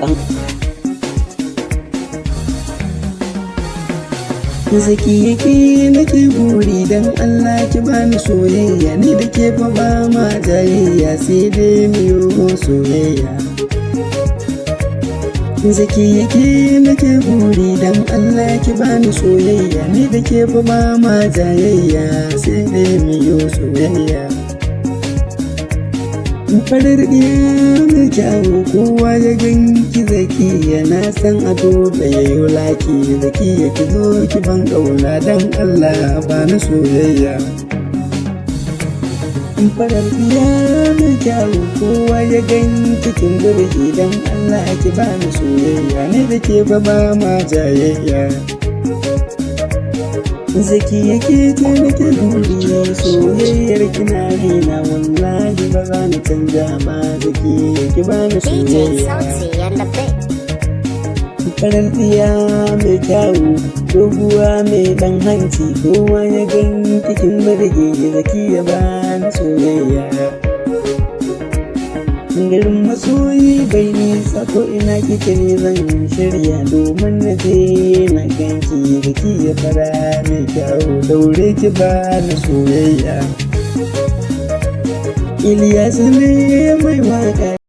kan Zaki yake nake buri dan Allah ki bani soyayya, ni da ke fa ba ma jayayya sai dai miyo soyayya. Zaki yake nake buri dan Allah ki bani soyayya, ni da ke fa ba ma jayayya sai dai miyo soyayya. Farar ɗiya mai kyawu kowa ya ganki zakiya, na san ado da yayo laki zakiya, ki zo ki ban ƙauna dan Allah ba na soyayya. Farar ɗiya mai kyawu kowa ya ganki kin burge dan Allah ki ba ni soyayya, ni da ke ba ma jayayya. Zaki yake ce nake buri soyayyar kina raina, wallahi ba za ni canja ba. Zaki yake ba ni soyayya. Farar ɗiya mai kyawu doguwa mai ɗan hanci, kowa ya gan cikin birge zaki ya ba ni soyayya. Garin masoyi bai nisa ko ina kike ne zan shirya domin na je na ganki zaki ya fara mai kyawu, daure ki ba ni soyayya. Iliyasu ne mai waka.